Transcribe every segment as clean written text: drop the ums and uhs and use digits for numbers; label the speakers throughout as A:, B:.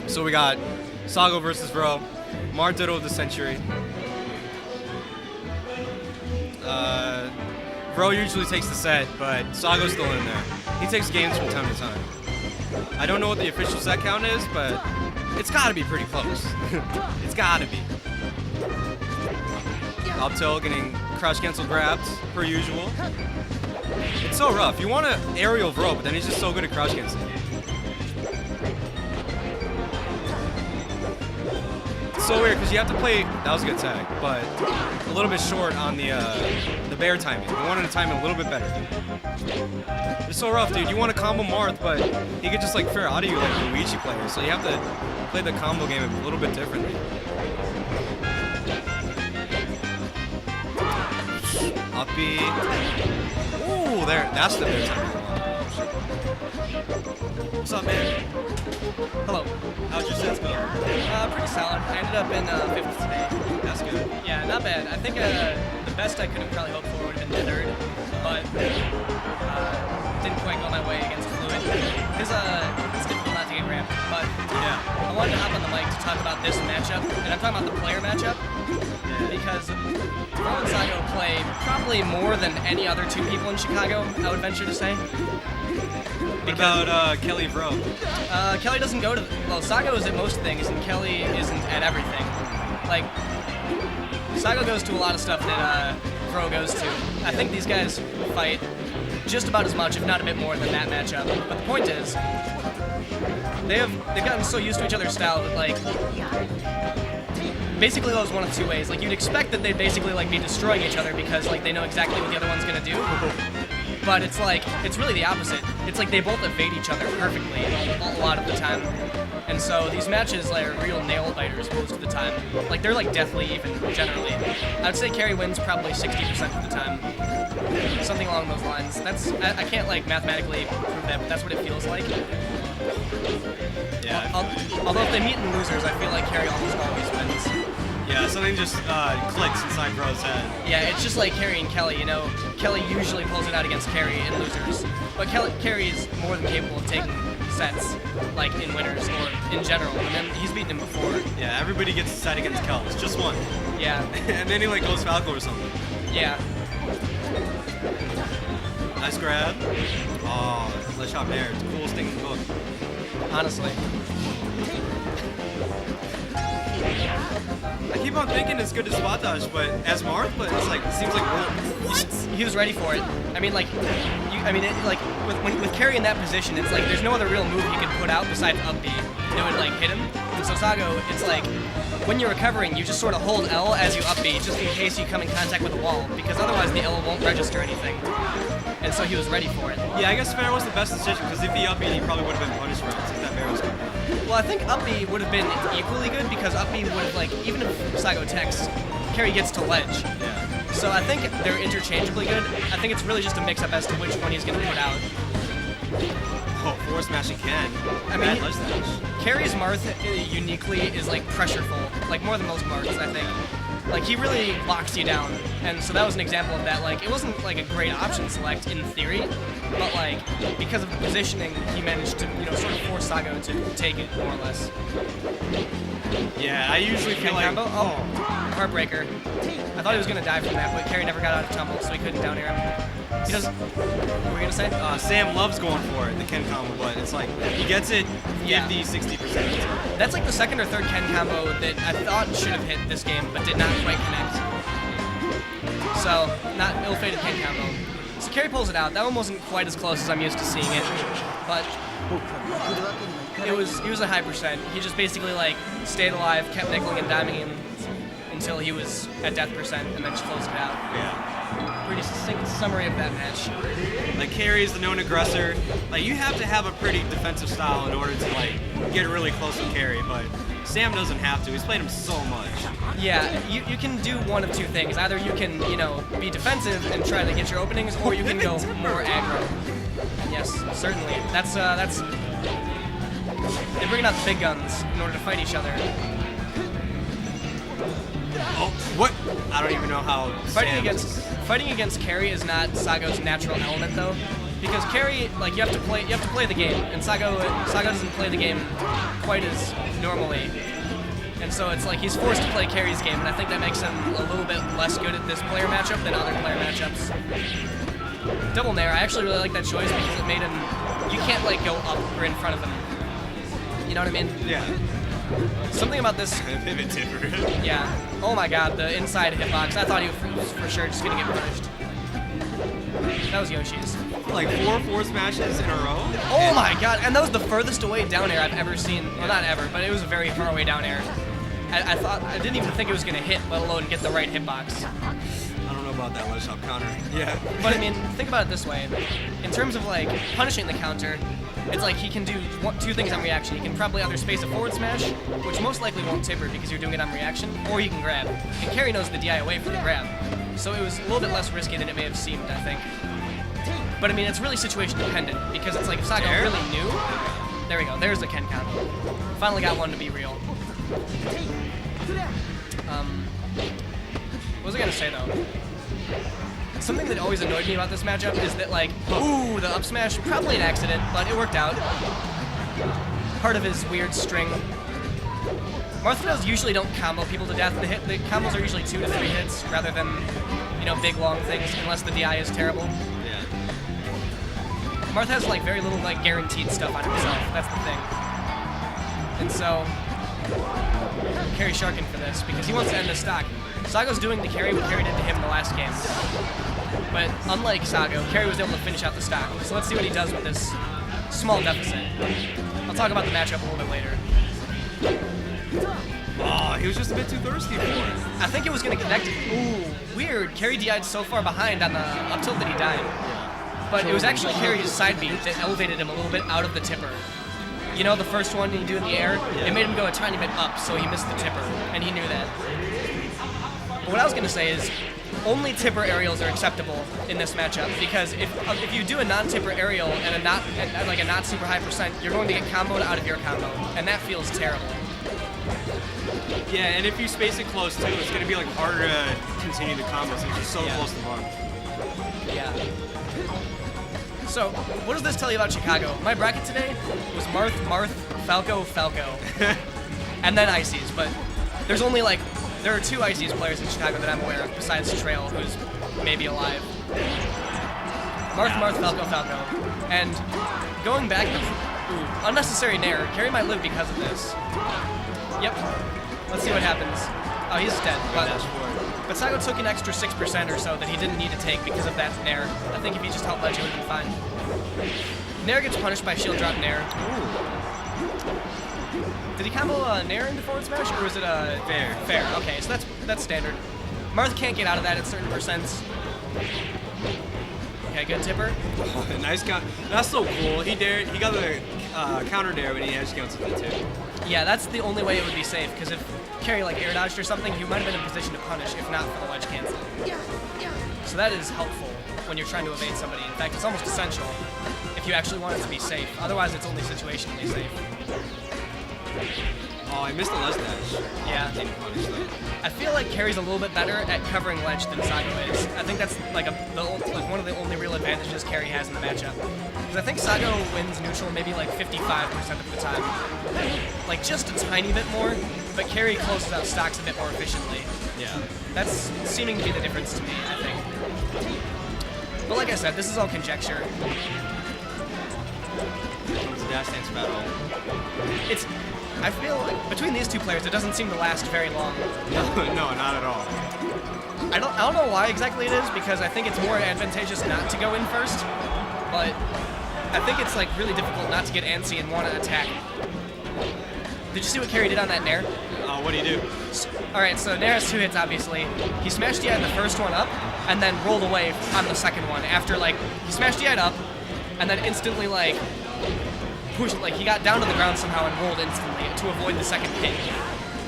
A: So we got Sago versus Vro, Marth Ditto of the Century. Vro usually takes the set, but Sago's still in there. He takes games from time to time. I don't know what the official set count is, but it's gotta be pretty close. It's gotta be. Up tilt getting crouch cancel grabs, per usual. It's so rough. You want to aerial Vro, but then he's just so good at crouch canceling. It's so weird because you have to play. That was a good tag, but a little bit short on the bear timing. You wanted to time it a little bit better. It's so rough, dude. You want to combo Marth, but he could just like fair out of you like a Luigi player. So you have to play the combo game a little bit differently. Uppy. Ooh, there. That's the bear timing. What's up, man?
B: Hello.
A: How'd your sets go?
B: Pretty solid. I ended up in 5th today.
A: That's good.
B: Yeah, not bad. I think the best I could have probably hoped for would have been 3rd, but didn't quite go my way against Fluid. It's difficult not to get ramped, but
A: Yeah.
B: I wanted to hop on the mic to talk about this matchup, and I'm talking about the player matchup, because Vro and Sago play probably more than any other 2 people in Chicago, I would venture to say.
A: What about Kelly Vro?
B: Kelly doesn't go to, well, Sago is at most things, and Kelly isn't at everything. Like, Sago goes to a lot of stuff that Vro goes to. I think these guys fight just about as much, if not a bit more, than that matchup. But the point is, they've gotten so used to each other's style that, like, basically goes one of 2 ways. Like, you'd expect that they'd basically, like, be destroying each other because, like, they know exactly what the other one's gonna do. But it's like, it's really the opposite. It's like they both evade each other perfectly a lot of the time. And so these matches like, are real nail biters most of the time. Like, they're like deathly even, generally. I'd say Carry wins probably 60% of the time. Something along those lines. I can't like mathematically prove that, but that's what it feels like.
A: Yeah.
B: Although if they meet in losers, I feel like Carry almost always wins.
A: Yeah, something just clicks inside Vro's head.
B: Yeah, it's just like Carry and Kelly, you know. Kelly usually pulls it out against Carry in losers, but Carry is more than capable of taking sets, like in winners or in general, and then he's beaten him before.
A: Yeah, everybody gets a set against Kel. It's just one.
B: Yeah.
A: And then he like goes Falco or something.
B: Yeah.
A: Nice grab. Oh, let's shot there. It's the coolest thing in the book.
B: Honestly.
A: I keep on thinking it's good to spot dodge, but as Marth, but it's like it seems like
B: He was ready for it. I mean, like, with Carry in that position, it's like there's no other real move you can put out besides up B. It would like hit him. And so Sago, it's like when you're recovering, you just sort of hold L as you up B, just in case you come in contact with a wall, because otherwise the L won't register anything. And so he was ready for it.
A: Yeah, I guess fair was the best decision because if he up B, he probably would have been punished for it since that bear was coming.
B: Well, I think up B would have been equally good because up B would have, like, even if Sago techs, Carry gets to ledge.
A: Yeah.
B: So I think they're interchangeably good. I think it's really just a mix-up as to which one he's going to put out.
A: Oh, forward smashing Ken.
B: I mean,
A: ledge dash.
B: Carry's Marth uniquely is, like, pressureful, like, more than most Marths, I think. Like, he really locks you down, and so that was an example of that. Like, it wasn't, like, a great option select in theory, but, like, because of the positioning, he managed to, you know, sort of force Sago to take it, more or less.
A: Yeah, I usually feel like...
B: combo? Oh, heartbreaker. I thought he was going to die from that, but Carry never got out of tumble, so he couldn't down air him. He doesn't... What were we going to say?
A: Sam loves going for it, the Ken combo, but it's like, he gets it 50-60%.
B: That's like the 2nd or 3rd Ken combo that I thought should have hit this game, but did not quite connect. So, not ill-fated Ken combo. So Carry pulls it out. That one wasn't quite as close as I'm used to seeing it, but he was a high percent. He just basically like stayed alive, kept nickeling and diming him until he was at death percent, and then just closed it out.
A: Yeah.
B: Pretty succinct summary of that match.
A: Like, Carry is the known aggressor. Like, you have to have a pretty defensive style in order to, like, get really close with Carry, but Sam doesn't have to. He's played him so much.
B: Yeah, you can do one of 2 things. Either you can, you know, be defensive and try to get your openings, or you can go more aggro. And yes, certainly. That's they bring out the big guns in order to fight each other.
A: Oh, what? I don't even know how
B: Fighting against Carry is not Sago's natural element, though. because carry, like you have to play the game, and Sago doesn't play the game quite as normally, and so it's like he's forced to play carry's game, and I think that makes him a little bit less good at this player matchup than other player matchups. Double Nair, I actually really like that choice because it made him, you can't like go up or in front of him. You know what I mean?
A: Yeah.
B: Something about this.
A: Pivot tipper.
B: Yeah. Oh my god, the inside hitbox. I thought he was for sure just gonna get punished. That was Yoshi's.
A: Like 4 forward smashes in a row?
B: Oh my god, and that was the furthest away down air I've ever seen. Well, not ever, but it was a very far away down air. I didn't even think it was gonna hit, let alone get the right hitbox.
A: I don't know about that ledge up counter. Yeah.
B: But I mean, think about it this way. In terms of like punishing the counter, it's like he can do two things on reaction. He can probably either space a forward smash, which most likely won't tipper because you're doing it on reaction, or he can grab. And carry knows the DI away for the grab. So it was a little bit less risky than it may have seemed, I think. But I mean, it's really situation dependent because it's like if Sago really knew, there we go, there's the Ken combo. Finally got one to be real. What was I gonna say though? Something that always annoyed me about this matchup is that like, ooh, the up smash, probably an accident, but it worked out. Part of his weird string. Marth usually don't combo people to death. The combos are usually 2 to 3 hits rather than, you know, big long things, unless the DI is terrible.
A: Yeah.
B: Marth has like very little like guaranteed stuff on himself. That's the thing. And so, carry Sharkin for this because he wants to end the stock. Sago's doing the carry what Carry did to him in the last game. But unlike Sago, Carry was able to finish out the stock. So let's see what he does with this small deficit. I'll talk about the matchup a little bit later.
A: Oh, he was just a bit too thirsty for it.
B: I think it was going to connect. Ooh, weird. Carry DI'd so far behind on the up tilt that he died. But it was actually Carry's side beat that elevated him a little bit out of the tipper. You know, the first one you do in the air, it made him go a tiny bit up, so he missed the tipper, and he knew that. But what I was going to say is, only tipper aerials are acceptable in this matchup because if you do a non-tipper aerial and a not super high percent, you're going to get comboed out of your combo, and that feels terrible.
A: Yeah, and if you space it close too, it's going to be like harder to continue the combos since you're so close to bar.
B: Yeah. So, what does this tell you about Chicago? My bracket today was Marth, Falco, and then ICs, but there's only like, there are 2 ICs players in Chicago that I'm aware of besides Trail, who's maybe alive. Marth, Falco. And going back, unnecessary Nair. Carry might live because of this. Yep. Let's see what happens. Oh, he's dead. But Sago took an extra 6% or so that he didn't need to take because of that Nair. I think if he just held ledge, it would have been fine. Nair gets punished by shield drop Nair. Did he combo Nair into forward smash, or was it a fair? Fair. Okay, so that's standard. Marth can't get out of that at certain percents. Okay, good tipper.
A: Oh, nice count. That's so cool. He got the counter dare when he edge counts with it too.
B: Yeah, that's the only way it would be safe, because if Carry like air dodged or something, he might have been in position to punish, if not for the ledge cancel. So that is helpful when you're trying to evade somebody. In fact, it's almost essential if you actually want it to be safe. Otherwise, it's only situationally safe.
A: Oh, I missed the ledge dash.
B: Yeah.
A: Didn't punish though.
B: I feel like Carry's a little bit better at covering ledge than Sago is. I think that's like one of the only real advantages Carry has in the matchup. Because I think Sago wins neutral maybe like 55% of the time. Like just a tiny bit more, but Carry closes out stocks a bit more efficiently.
A: Yeah.
B: That's seeming to be the difference to me, I think. But like I said, this is all conjecture.
A: It's a dash dance battle.
B: I feel like between these 2 players, it doesn't seem to last very long.
A: No, not at all.
B: I don't know why exactly it is, because I think it's more advantageous not to go in first, but I think it's like really difficult not to get antsy and want to attack. Did you see what Carry did on that Nair?
A: What do you do?
B: Alright, so Nair has 2 hits, obviously. He smashed DI'd the first one up, and then rolled away on the second one after, like, he smashed DI'd up, and then instantly, like, pushed, like, he got down to the ground somehow and rolled instantly to avoid the second hit.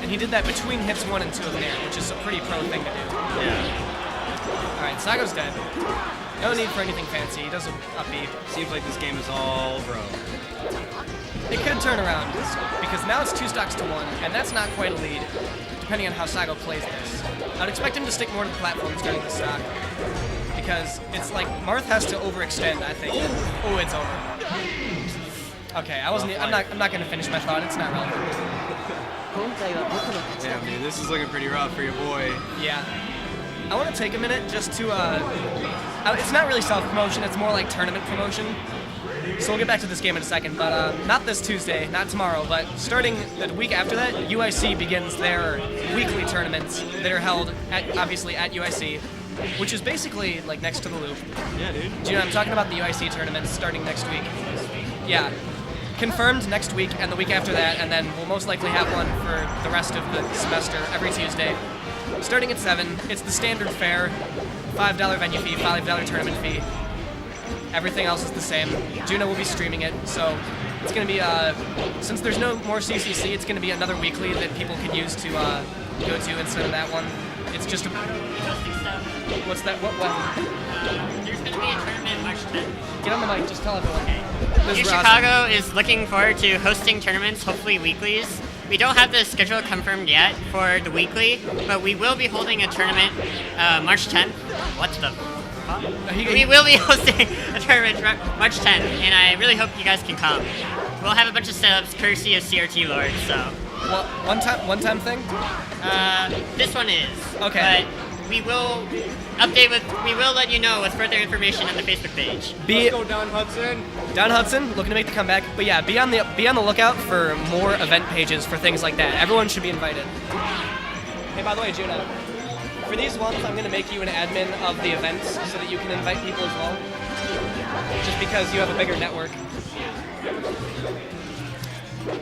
B: And he did that between hits 1 and 2 of Nair, which is a pretty pro thing to do.
A: Yeah.
B: Alright, Sago's dead. No need for anything fancy. He does an up B.
A: Seems like this game is all bro.
B: It could turn around, because now it's 2 stocks to 1, and that's not quite a lead, depending on how Sago plays this. I'd expect him to stick more to the platforms during the stock, because it's like Marth has to overextend, I think. Oh, it's over. Okay, I'm not gonna finish my thought. It's not relevant.
A: Damn, dude, this is looking pretty rough for your boy.
B: Yeah. I want to take a minute just to, it's not really self-promotion, it's more like tournament promotion. So we'll get back to this game in a second, but not this Tuesday, not tomorrow, but starting the week after that, UIC begins their weekly tournaments that are held, obviously at UIC, which is basically like next to the loop.
A: Yeah, dude.
B: Do you know, I'm talking about the UIC tournaments starting next week. Yeah. Confirmed next week and the week after that, and then we'll most likely have one for the rest of the semester every Tuesday. Starting at 7, it's the standard fare, $5 venue fee, $5 tournament fee. Everything else is the same. Juno will be streaming it, so it's going to be, since there's no more CCC, it's going to be another weekly that people can use to go to instead of that one. It's just a... What's that? What?
C: There's going to be a tournament March 10th.
B: Get on the mic, just tell everyone.
C: U Chicago is looking forward to hosting tournaments, hopefully weeklies. We don't have the schedule confirmed yet for the weekly, but we will be holding a tournament March 10th. What the fuck? We will be hosting a tournament March 10th, and I really hope you guys can come. We'll have a bunch of setups courtesy of CRT Lord, so.
B: Well, one-time thing?
C: This one is.
B: Okay.
C: But we will let you know with further information on the Facebook page.
A: Let's go, Don Hudson.
B: Don Hudson, looking to make the comeback. But yeah, be on the lookout for more event pages for things like that. Everyone should be invited. Hey, by the way, Juno, for these ones, I'm going to make you an admin of the events so that you can invite people as well. Just because you have a bigger network.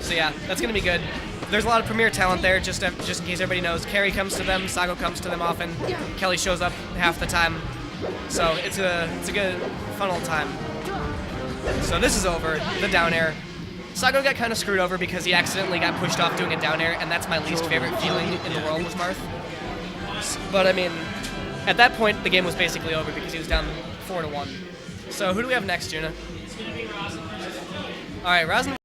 B: So yeah, that's going to be good. There's a lot of premier talent there, just in case everybody knows. Carrie comes to them, Sago comes to them often. Kelly shows up half the time. So it's a good, fun old time. So this is over, the down air. Sago got kind of screwed over because he accidentally got pushed off doing a down air, and that's my least favorite feeling in the world with Marth. But I mean, at that point, the game was basically over because he was down 4-1. So who do we have next, Juna? All right, Rosen.